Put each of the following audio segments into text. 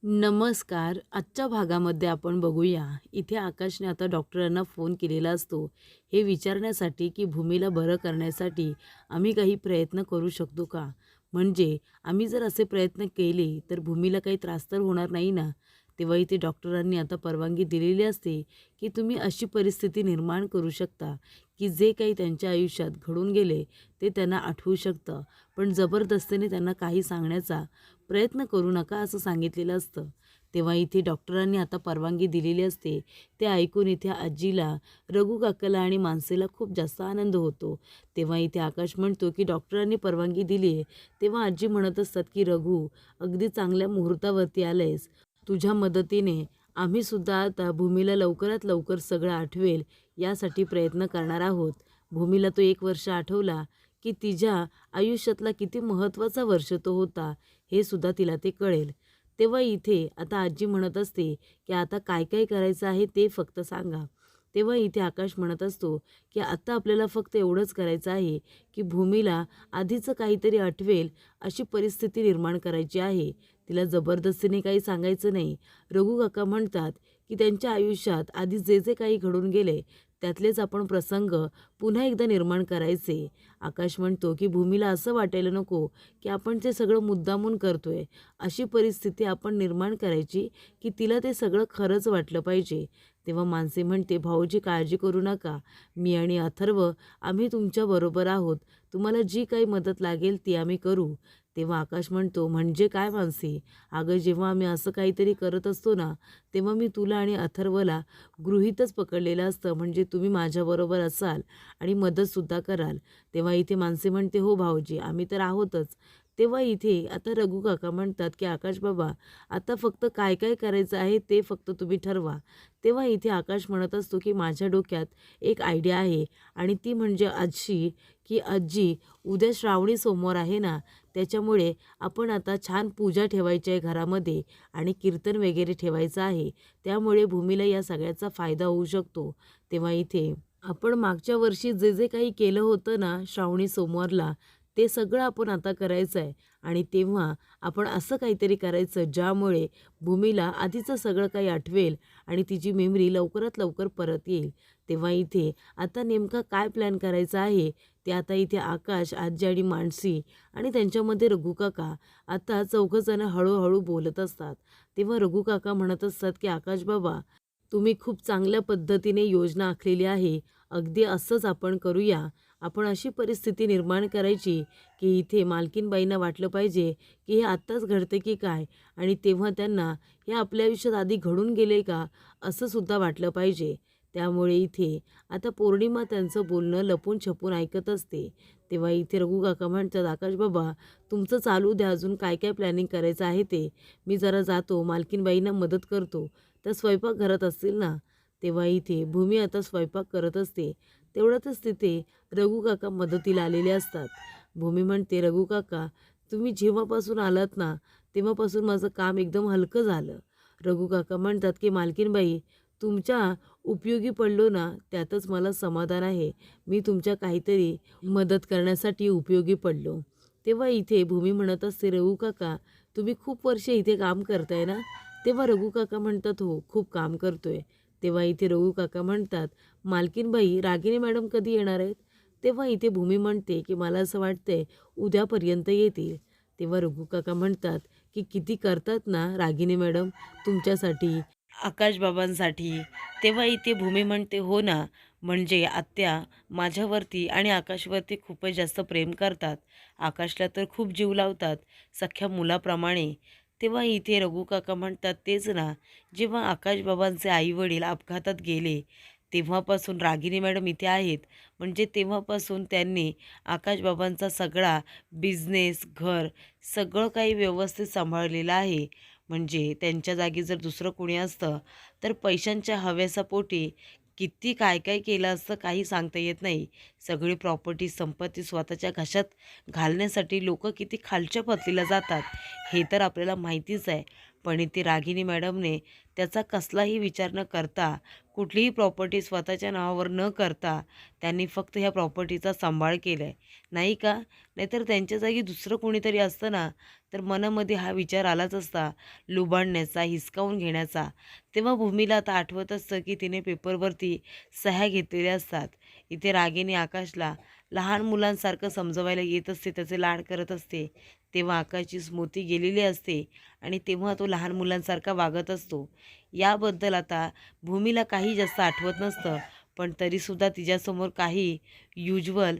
नमस्कार. आजच्या भागामध्ये आपण बघूया. इथे आकाशने आता डॉक्टरांना फोन केलेला असतो, हे विचारण्यासाठी की भूमीला बरं करण्यासाठी आम्ही काही प्रयत्न करू शकतो का? म्हणजे आम्ही जर असे प्रयत्न केले तर भूमीला काही त्रास तर होणार नाही ना? तेव्हा इथे डॉक्टरांनी आता परवानगी दिलेली असते, की तुम्ही अशी परिस्थिती निर्माण करू शकता, की जे काही त्यांच्या आयुष्यात घडून गेले ते त्यांना आठवू शकतं. पण जबरदस्तीने त्यांना काही सांगण्याचा प्रयत्न करू नका असं सांगितलेलं असतं. तेव्हा इथे डॉक्टरांनी आता परवानगी दिलेली असते. ते ऐकून इथे आजीला, रघु काकाला आणि मानसीला खूप जास्त आनंद होतो. तेव्हा इथे आकाश म्हणतो, की डॉक्टरांनी परवानगी दिली आहे. तेव्हा आजी म्हणत असतात, की "रघु, अगदी चांगल्या मुहूर्तावरती आलंयस. तुझ्या मदतीने आम्हीसुद्धा आता भूमीला लवकरात लवकर सगळं आठवेल यासाठी प्रयत्न करणार आहोत." भूमीला तो 1 वर्ष आठवला, की तिच्या आयुष्यातला किती महत्त्वाचा वर्ष तो होता, हे सुद्धा तिला ते कळेल. तेव्हा इथे आता आजी म्हणत असते, की "आता काय काय करायचं आहे ते फक्त सांगा." तेव्हा इथे आकाश म्हणत असतो, की "आता आपल्याला फक्त एवढंच करायचं आहे, की भूमीला आधीचं काहीतरी आठवेल अशी परिस्थिती निर्माण करायची आहे. तिला जबरदस्तीने काही सांगायचं नाही." रघु काका म्हणतात, की त्यांच्या आयुष्यात आधी जे जे काही घडून गेले त्यातलेच आपण प्रसंग पुन्हा एकदा निर्माण करायचे. आकाश म्हणतो, की भूमीला असं वाटायला नको, की आपण ते सगळं मुद्दामून करतोय. अशी परिस्थिती आपण निर्माण करायची, की तिला ते सगळं खरंच वाटलं पाहिजे. तेव्हा मानसी म्हणते, "भाऊजी काळजी करू नका. मी आणि अथर्व आम्ही तुमच्याबरोबर आहोत. तुम्हाला जी काही मदत लागेल ती आम्ही करू." तेव्हा आकाश म्हणतो, "म्हणजे काय मानसी? अगं जेव्हा आम्ही असं काहीतरी करत असतो ना, तेव्हा मी तुला आणि अथर्वला गृहीतच पकडलेलं असतं. म्हणजे तुम्ही माझ्याबरोबर असाल आणि मदतसुद्धा कराल." तेव्हा इथे मानसी म्हणते, "हो भाऊजी, आम्ही तर आहोतच." तेव्हा इथे आता रघु काका म्हणतात, की "आकाश बाबा, आता फक्त काय काय करायचं आहे ते फक्त तुम्ही ठरवा." तेव्हा इथे आकाश म्हणत असतो, की "माझ्या डोक्यात एक आयडिया आहे आणि ती म्हणजे अशी, की आजी उद्या श्रावणी सोमवार आहे ना, त्याच्यामुळे आपण आता छान पूजा ठेवायची आहे घरामध्ये आणि कीर्तन वगैरे ठेवायचं आहे. त्यामुळे भूमीला या सगळ्याचा फायदा होऊ शकतो." तेव्हा इथे आपण मागच्या वर्षी जे जे काही केलं होतं ना श्रावणी सोमवारला, ते सगळं आपण आता करायचं आहे आणि तेव्हा आपण असं काहीतरी करायचं ज्यामुळे भूमीला आधीचं सगळं काही आठवेल आणि तिची मेमरी लवकरात लवकर परत येईल. तेव्हा इथे आता नेमका काय प्लॅन करायचा आहे ते आता इथे आकाश, आजी आणि मानसी आणि त्यांच्यामध्ये रघु काका आता चौघंजणं हळूहळू बोलत असतात. तेव्हा रघु काका म्हणत असतात, की "आकाश बाबा, तुम्ही खूप चांगल्या पद्धतीने योजना आखलेली आहे. अगदी असंच आपण करूया. आपण अशी परिस्थिती निर्माण करायची, की इथे मालकीनबाईंना वाटलं पाहिजे, की हे आत्ताच घडते की काय आणि तेव्हा त्यांना हे आपल्या आयुष्यात आधी घडून गेले का, असं सुद्धा वाटलं पाहिजे. त्यामुळे इथे आता पौर्णिमा त्यांचं बोलणं लपून-छपून ऐकत असते. तेव्हा इथे रघु काका म्हणतात, "आकाश बाबा, तुमचं चालू द्या अजून काय काय प्लॅनिंग करायचं आहे ते. मी जरा जातो, मालकीनबाईंना मदत करतो." त्या स्वयंपाकघरात असतील ना, तेव्हा इथे भूमी आता स्वयंपाक करत असते. तेवढ्यातच तिथे रघु काका मदतीला आलेले असतात. भूमी म्हणते, "रघु काका, तुम्ही जेव्हापासून आलात ना, तेव्हापासून माझं काम एकदम हलकं झालं." रघु काका म्हणतात, की "मालकीनबाई, तुमच्या उपयोगी पडलो ना, त्यातच मला समाधान आहे. मी तुमच्या काहीतरी मदत करण्यासाठी उपयोगी पडलो." तेव्हा इथे भूमी म्हणत असते, "रघु काका, तुम्ही खूप वर्षे इथे काम करताय ना?" तेव्हा रघु काका म्हणतात, "हो, खूप काम करतोय." तेव्हा इथे रघु काका म्हणतात, "मालकीनबाई, रागिनी मॅडम कधी येणार आहेत?" तेव्हा इथे भूमी म्हणते, की "मला असं वाटतंय उद्यापर्यंत येतील." तेव्हा रघु काका म्हणतात, की "किती करतात ना रागिनी मॅडम तुमच्यासाठी, आकाशबाबांसाठी." तेव्हा इथे भूमी म्हणते, "हो ना, म्हणजे आत्या माझ्यावरती आणि आकाशवरती खूपच जास्त प्रेम करतात. आकाशला तर खूप जीव लावतात, सख्ख्या मुलाप्रमाणे." तेव्हा इथे रघु काका म्हणतात, "तेच ना, जेव्हा आकाशबाबांचे आई-वडील अपघातात गेले, तेव्हापासून रागिनी मॅडम इथे आहेत. म्हणजे तेव्हापासून त्यांनी आकाशबाबांचा सगळा बिझनेस, घर सगळं काही व्यवस्थित सांभाळलेलं आहे. म्हणजे त्यांच्या जागी जर दुसरं कोणी असतं, तर पैशांच्या हव्यासापोटी किती काय काय केलं असतं काही सांगता येत नाही. सगळी प्रॉपर्टी, संपत्ती स्वतःच्या घशात घालण्यासाठी लोकं किती खालच्या पातळीला जातात, हे तर आपल्याला माहितीच आहे. पण इथे रागिनी मॅडमने त्याचा कसलाही विचार न करता, कुठलीही प्रॉपर्टी स्वतःच्या नावावर न करता त्यांनी फक्त ह्या प्रॉपर्टीचा सांभाळ केला आहे, नाही का? नाहीतर त्यांच्या जागी दुसरं कोणीतरी असतं ना, तर मनामध्ये हा विचार आलाच असता लुबाडण्याचा, हिसकावून घेण्याचा. तेव्हा भूमीला आता आठवत असतं की तिने पेपरवरती सह्या घेतलेल्या असतात. इथे रागिनी आकाशला लहान मुलांसारखं समजवायला येत असते, त्याचे लाड करत असते. तेव्हा आकाशची स्मृती गेलेली असते आणि तेव्हा तो लहान मुलांसारखा वागत असतो. याबद्दल आता भूमीला काही जास्त आठवत नसतं, पण तरीसुद्धा तिच्यासमोर काही युज्वल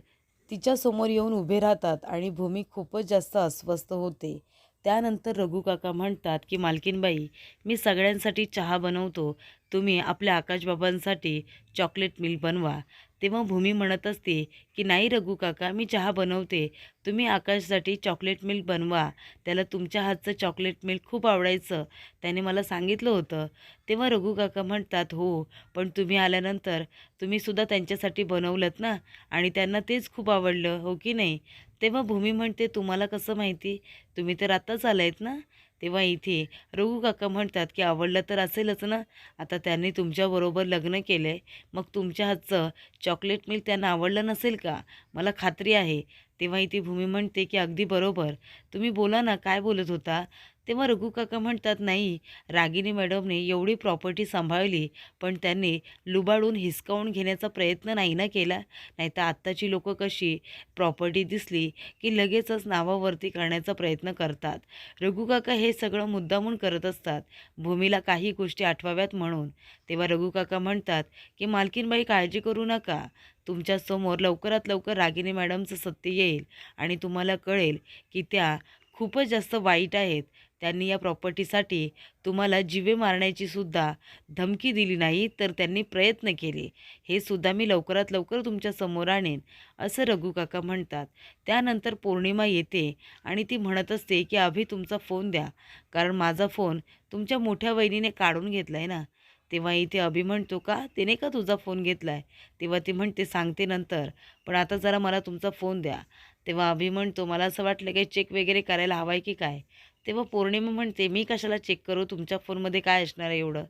तिच्यासमोर येऊन उभे राहतात आणि भूमी खूपच जास्त अस्वस्थ होते. त्यानंतर रघु काका म्हणतात की मालकीनबाई, मी सगळ्यांसाठी चहा बनवतो, तुम्ही आपल्या आकाशबाबांसाठी चॉकलेट मिल्क बनवा. तेव्हा भूमी म्हणत असते की नाही रघु काका, मी चहा बनवते, तुम्ही आकाशसाठी चॉकलेट मिल्क बनवा. त्याला तुमच्या हातचं चॉकलेट मिल्क खूप आवडायचं, त्याने मला सांगितलं होतं. तेव्हा रघु काका म्हणतात हो, पण तुम्ही आल्यानंतर तुम्हीसुद्धा त्यांच्यासाठी बनवलंत ना, आणि त्यांना तेच खूप आवडलं, हो की नाही? तेव्हा भूमी म्हणते तुम्हाला कसं माहिती? तुम्ही तर आत्ताच आलायत ना? तेव्हा इथे रघु काका म्हणतात की आवडलं तर असेलच ना, आता त्यांनी तुमच्याबरोबर लग्न केलं आहे, मग तुमच्या हातचं चॉकलेट मिल्क त्यांना आवडलं नसेल का? मला खात्री आहे. तेव्हा इथे भूमी म्हणते की अगदी बरोबर, तुम्ही बोला ना, काय बोलत होता? तेव्हा रघु काका म्हणतात नाही, रागिनी मॅडमने एवढी प्रॉपर्टी सांभाळली, पण त्यांनी लुबाडून हिसकावून घेण्याचा प्रयत्न नाही ना केला. नाहीतर आत्ताची लोकं कशी प्रॉपर्टी दिसली की लगेचच नावावरती करण्याचा प्रयत्न करतात. रघु काका हे सगळं मुद्दामून करत असतात, भूमीला काही गोष्टी आठवाव्यात म्हणून. तेव्हा रघु काका म्हणतात की मालकीनबाई काळजी करू नका, तुमच्यासमोर लवकरात लवकर रागिनी मॅडमचं सत्य येईल आणि तुम्हाला कळेल की त्या खूपच जास्त वाईट आहेत. त्यांनी या प्रॉपर्टीसाठी तुम्हाला जीवे मारण्याची सुद्धा धमकी दिली नाही, तर त्यांनी प्रयत्न केले. हे सुद्धा मी लवकरात लवकर तुमच्या समोर आणेन, असं रघु काका म्हणतात. त्यानंतर पौर्णिमा येते आणि ती म्हणत असते की अभि तुमचा फोन द्या, कारण माझा फोन तुमच्या मोठ्या वहिनीने काढून घेतला आहे ना. तेव्हा इथे अभि म्हणतो का तिने का तुझा फोन घेतला आहे? तेव्हा ती म्हणते सांगते नंतर, पण आता जरा मला तुमचा फोन द्या. तेव्हा अभि म्हणतो मला असं वाटलं काही चेक वगैरे करायला हवा आहे की काय? तेव्हा पौर्णिमा म्हणते मी कशाला चेक करू, तुमच्या फोनमध्ये काय असणार आहे एवढं?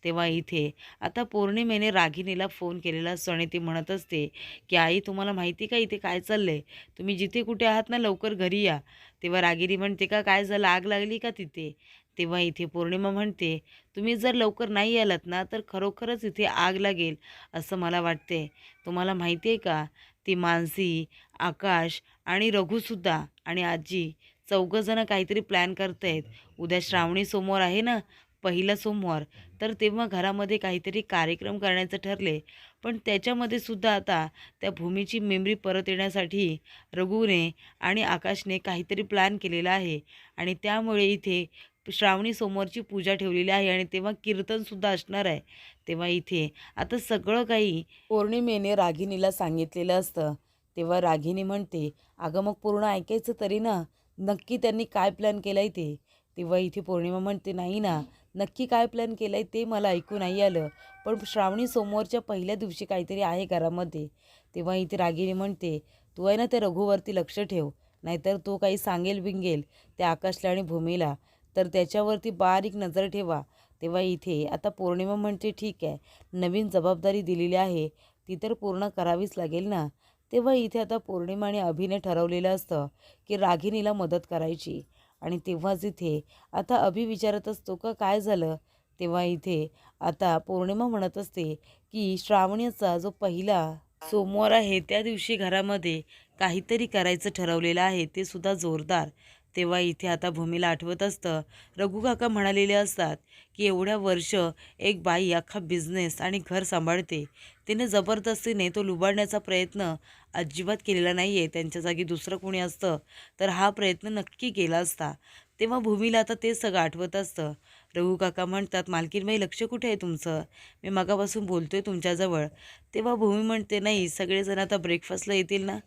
तेव्हा इथे आता पौर्णिमेने रागिनीला फोन केलेला असतो आणि ती म्हणत असते की आई तुम्हाला माहिती का इथे काय चाललं आहे? तुम्ही जिथे कुठे आहात ना लवकर घरी या. तेव्हा रागिनी म्हणते का काय झालं, आग लागली का तिथे? तेव्हा इथे पौर्णिमा म्हणते तुम्ही जर लवकर नाही आलात ना तर खरोखरच इथे आग लागेल असं मला वाटते. तुम्हाला माहिती आहे का, ती मानसी, आकाश आणि रघुसुद्धा आणि आजी चौघंजणं काहीतरी प्लॅन करतायत. उद्या श्रावणी सोमवार आहे ना, पहिला सोमवार, तर तेव्हा घरामध्ये काहीतरी कार्यक्रम करण्याचं ठरले. पण त्याच्यामध्ये सुद्धा आता त्या भूमीची मेमरी परत येण्यासाठी रघुने आणि आकाशने काहीतरी प्लॅन केलेला आहे आणि त्यामुळे इथे श्रावणी सोमवारची पूजा ठेवलेली आहे आणि तेव्हा कीर्तनसुद्धा असणार आहे. तेव्हा इथे आता सगळं काही पौर्णिमेने रागिनीला सांगितलेलं असतं. तेव्हा रागिनी म्हणते अगं मग पूर्ण ऐकायचं तरी ना, नक्की त्यांनी काय प्लॅन केला आहे ते? तेव्हा इथे पौर्णिमा म्हणते नाही ना, नक्की काय प्लॅन केला आहे ते मला ऐकू नाही आलं, पण श्रावणी सोमवारच्या पहिल्या दिवशी काहीतरी आहे घरामध्ये. तेव्हा इथे रागिनी म्हणते तू आहे ना त्या रघुवरती लक्ष ठेव, नाहीतर तो काही सांगेल बिंगेल त्या आकाशला आणि भूमीला, तर त्याच्यावरती बारीक नजर ठेवा. तेव्हा इथे आता पौर्णिमा म्हणते ठीक आहे, नवीन जबाबदारी दिलेली आहे ती तर पूर्ण करावीच लागेल ना. तेव्हा इथे आता पौर्णिमा आणि अभिने ठरवलेलं असतं की रागिनीला मदत करायची आणि तेव्हाच इथे आता अभि विचारत असतो का काय झालं? तेव्हा इथे आता पौर्णिमा म्हणत असते की श्रावणीचा जो पहिला सोमवार आहे त्या दिवशी घरामध्ये काहीतरी करायचं ठरवलेलं आहे, ते सुद्धा जोरदार. तेव्हा इथे आता भूमीला आठवत असतं रघु काका म्हणालेले असतात की एवढ्या वर्ष एक बाई अख्खा बिझनेस आणि घर सांभाळते, तिने जबरदस्तीने तो लुबाडण्याचा प्रयत्न अजिबात केलेला नाही आहे. त्यांच्या जागी दुसरं कोणी असतं तर हा प्रयत्न नक्की केला असता. तेव्हा भूमीला आता ते सगळं आठवत असतं. रघु काका म्हणतात मालकीनबाई लक्ष कुठे आहे तुमचं, मी मगापासून बोलतोय तुमच्याजवळ. तेव्हा भूमी म्हणते नाही, सगळेजण आता ब्रेकफास्टला येतील ना,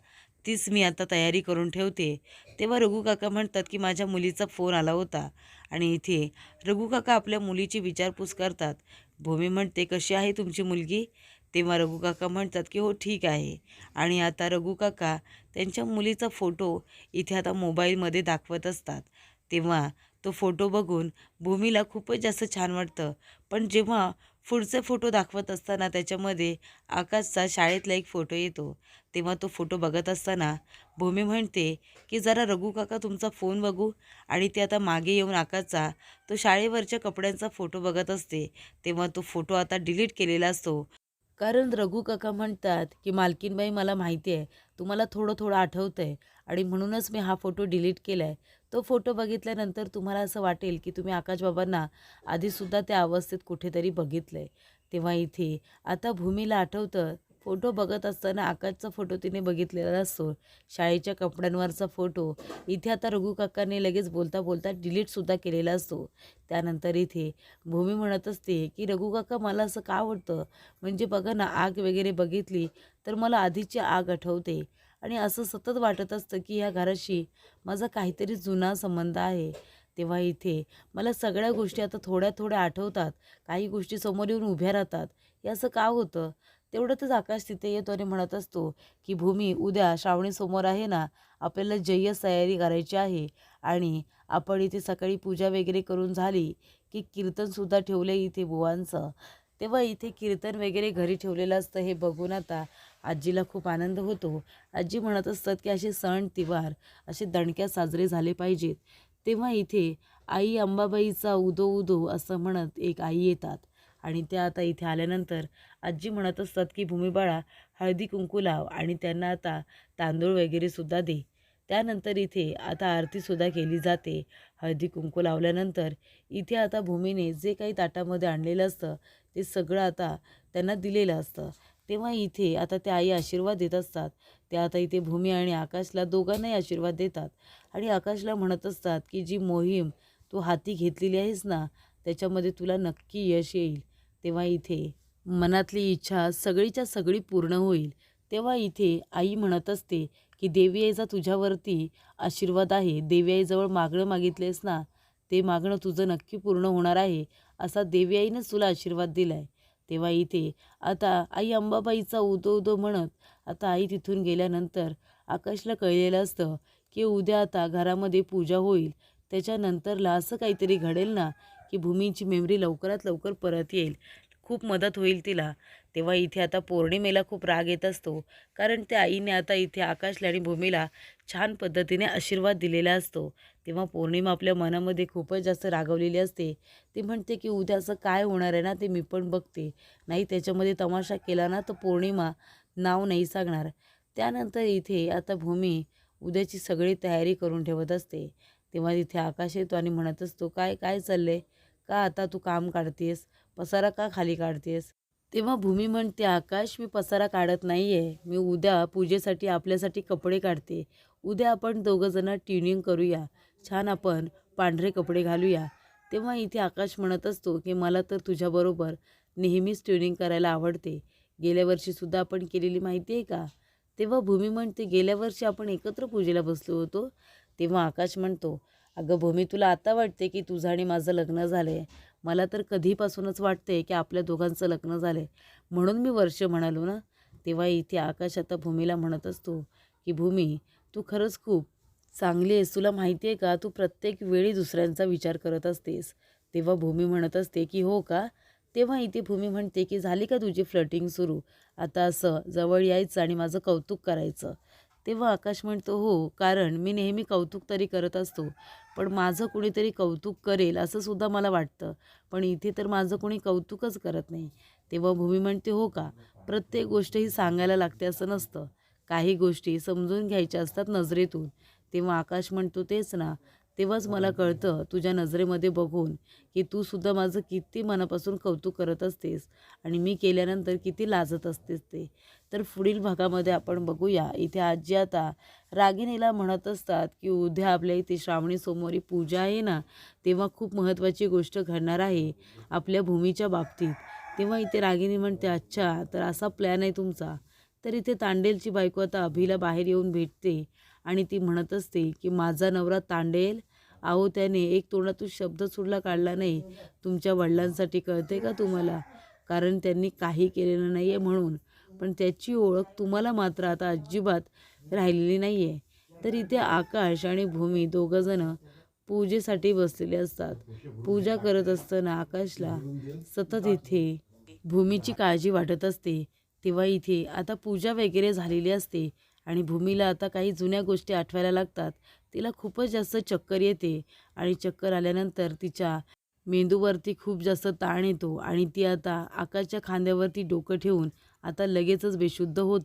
तीच मी आता तयारी करून ठेवते. तेव्हा रघु काका म्हणतात की माझ्या मुलीचा फोन आला होता आणि इथे रघु काका आपल्या मुलीची विचारपूस करतात. भूमी म्हणते कशी आहे तुमची मुलगी? तेव्हा रघु काका म्हणतात की हो ठीक आहे. आणि आता रघु काका त्यांच्या मुलीचा फोटो इथे आता मोबाईलमध्ये दाखवत असतात. तेव्हा तो फोटो बघून भूमीला खूपच जास्त छान वाटतं. पण जेव्हा पुढचे फोटो दाखवत असताना त्याच्यामध्ये आकाशचा शाळेतला एक फोटो येतो. तेव्हा तो फोटो बघत असताना भूमी म्हणते की जरा रघु काका तुमचा फोन बघू. आणि ते आता मागे येऊन आकाशचा तो शाळेवरच्या कपड्यांचा फोटो बघत असते. तेव्हा तो फोटो आता डिलीट केलेला असतो. कारण रघु काका म्हणतात की मालकीनबाई मला माहिती आहे तुम्हाला थोडं थोडं आठवतंय आणि म्हणूनच मी हा फोटो डिलीट केला आहे. तो फोटो बघितल्यानंतर तुम्हाला असं वाटेल की तुम्ही आकाशबाबांना आधीसुद्धा त्या अवस्थेत कुठेतरी बघितलं आहे. तेव्हा इथे आता भूमीला आठवतं फोटो बघत असताना आकाशचा फोटो तिने बघितलेला असतो, शाळेच्या कपड्यांवरचा फोटो. इथे आता रघु काकाने लगेच बोलता बोलता डिलीटसुद्धा केलेला असतो. त्यानंतर इथे भूमी म्हणत असते की रघु काका मला असं का वाटतं, म्हणजे बघा ना आग वगैरे बघितली तर मला आधीची आग आठवते आणि असं सतत वाटत असतं की ह्या घराशी माझा काहीतरी जुना संबंध आहे. तेव्हा इथे मला सगळ्या गोष्टी आता थोड्या थोड्या आठवतात, काही गोष्टी समोर येऊन उभ्या राहतात. हे असं का होतं? तेवढ्यातच आकाश तिथे येतो आणि म्हणत असतो की भूमी उद्या श्रावणी समोर आहे ना, आपल्याला जय्यस तयारी करायची आहे आणि आपण इथे सकाळी पूजा वगैरे करून झाली की कीर्तनसुद्धा ठेवलं इथे बुवांचं. तेव्हा इथे कीर्तन वगैरे घरी ठेवलेलं असतं. हे बघून आता आजीला खूप आनंद होतो. आजी म्हणत असतात की असे सण तिवार असे दणक्यात साजरे झाले पाहिजेत. तेव्हा इथे आई अंबाबाईचा उदो उदो असं म्हणत एक आई येतात आणि त्या आता इथे आल्यानंतर आजी म्हणत असतात की भूमी बाळा हळदी कुंकू लाव आणि त्यांना आता तांदूळ वगैरे सुद्धा दे. त्यानंतर इथे आता आरतीसुद्धा केली जाते. हळदी कुंकू लावल्यानंतर इथे आता भूमीने जे काही ताटामध्ये आणलेलं असतं ते सगळं आता त्यांना दिलेलं असतं. तेव्हा इथे आता त्या आई आशीर्वाद देत असतात. त्या आता इथे भूमी आणि आकाशला दोघांनाही आशीर्वाद देतात आणि आकाशला म्हणत असतात की जी मोहीम तू हाती घेतलेली आहेस ना, त्याच्यामध्ये तुला नक्की यश येईल. तेव्हा इथे मनातली इच्छा सगळीच्या सगळी पूर्ण होईल. तेव्हा इथे आई म्हणत असते की देवी आईचा तुझ्यावरती आशीर्वाद आहे. देवी आईजवळ मागणं मागितलेस ना, ते मागणं तुझं नक्की पूर्ण होणार आहे, असा देवी आईनंच तुला आशीर्वाद दिला आहे. तेव्हा इथे आता आई अंबाबाईचा उदो उदो म्हणत आता आई तिथून गेल्यानंतर आकाशला कळलेलं असतं की उद्या आता घरामध्ये पूजा होईल. त्याच्यानंतरला असं काहीतरी घडेल ना की भूमीची मेमरी लवकरात लवकर परत येईल, खूप मदत होईल तिला. तेव्हा इथे आता पौर्णिमेला खूप राग येत असतो, कारण त्या आईने आता इथे आकाशला आणि भूमीला छान पद्धतीने आशीर्वाद दिलेला असतो. तेव्हा पौर्णिमा आपल्या मनामध्ये खूपच जास्त रागवलेली असते. ती म्हणते की उद्या असं काय होणार आहे ना ते मी पण बघते, नाही त्याच्यामध्ये तमाशा केला ना तर पौर्णिमा नाव नाही सांगणार. त्यानंतर इथे आता भूमी उद्याची सगळी तयारी करून ठेवत असते. तेव्हा तिथे आकाश येतो आणि म्हणत असतो काय काय चाललंय, का आता तू काम काढतेस, पसारा का खाली काढतेस? तेव्हा भूमी म्हणते आकाश मी पसारा काढत नाही आहे, मी उद्या पूजेसाठी आपल्यासाठी कपडे काढते. उद्या आपण दोघंजणं ट्युनिंग करूया, छान आपण पांढरे कपडे घालूया. तेव्हा इथे आकाश म्हणत असतो की मला तर तुझ्याबरोबर नेहमीच ट्युनिंग करायला आवडते, गेल्या वर्षीसुद्धा आपण केलेली माहिती आहे का? तेव्हा भूमी म्हणते गेल्या वर्षी आपण एकत्र पूजेला बसलो होतो. तेव्हा आकाश म्हणतो अगं भूमी तुला आता वाटते की तुझं आणि माझं लग्न झालं आहे, मला तर कधीपासूनच वाटते की आपल्या दोघांचं लग्न झालं आहे, म्हणून मी वर्ष म्हणालो ना. तेव्हा इथे आकाश आता भूमीला म्हणत असतो की भूमी तू खरंच खूप चांगली आहेस, तुला माहिती आहे का तू प्रत्येक वेळी दुसऱ्यांचा विचार करत असतेस. तेव्हा भूमी म्हणत असते की हो का? तेव्हा इथे भूमी म्हणते की झाली का तुझी फ्लर्टिंग सुरू, आता असं जवळ यायचं आणि माझं कौतुक करायचं. तेव्हा आकाश म्हणतो हो, कारण मी नेहमी कौतुक तरी करत असतो, पण माझं कुणीतरी कौतुक करेल असं सुद्धा मला वाटतं, पण इथे तर माझं कोणी कौतुकच करत नाही. तेव्हा भूमी म्हणते हो का? प्रत्येक गोष्ट ही सांगायला लागते असं नसतं, काही गोष्टी समजून घ्यायच्या असतात नजरेतून. तेव्हा आकाश म्हणतो तेच ना, तेव्हाच मला कळतं तुझ्या नजरेमध्ये बघून की तू सुद्धा माझं किती मनापासून कौतुक करत असतेस आणि मी केल्यानंतर किती लाजत असतेस ते. तर पुढील भागामध्ये आपण बघूया. इथे आजी आता रागिणीला म्हणत असतात की उद्या आपल्या इथे श्रावणी सोमवारी पूजा आहे ना, तेव्हा खूप महत्त्वाची गोष्ट घडणार आहे आपल्या भूमीच्या बाबतीत. तेव्हा इथे रागिणी म्हणते अच्छा तर असा प्लॅन आहे तुमचा. तर इथे तांडेलची बायको आता अभिला बाहेर येऊन भेटते आणि ती म्हणत असते की माझा नवरा तांडेल, अहो त्याने एक तोंडातून शब्द सुद्धा काढला नाही तुमच्या वडिलांसाठी, कळते का तुम्हाला? कारण त्यांनी काही केलेलं नाही आहे म्हणून, पण त्याची ओळख तुम्हाला मात्र आता अजिबात राहिलेली नाही आहे. तर इथे आकाश आणि भूमी दोघंजणं पूजेसाठी बसलेले असतात. पूजा करत असताना आकाशला सतत इथे भूमीची काळजी वाटत असते. तेव्हा इथे आता पूजा वगैरे झालेली असते आणि भूमीला आता काही जुन्या गोष्टी आठवायला लागतात. तिला खूपच जास्त चक्कर येते आणि चक्कर आल्यानंतर तिच्या मेंदूवरती खूप जास्त ताण येतो आणि ती आता आकाशच्या खांद्यावरती डोकं ठेवून आता लगेचच बेशुद्ध होते.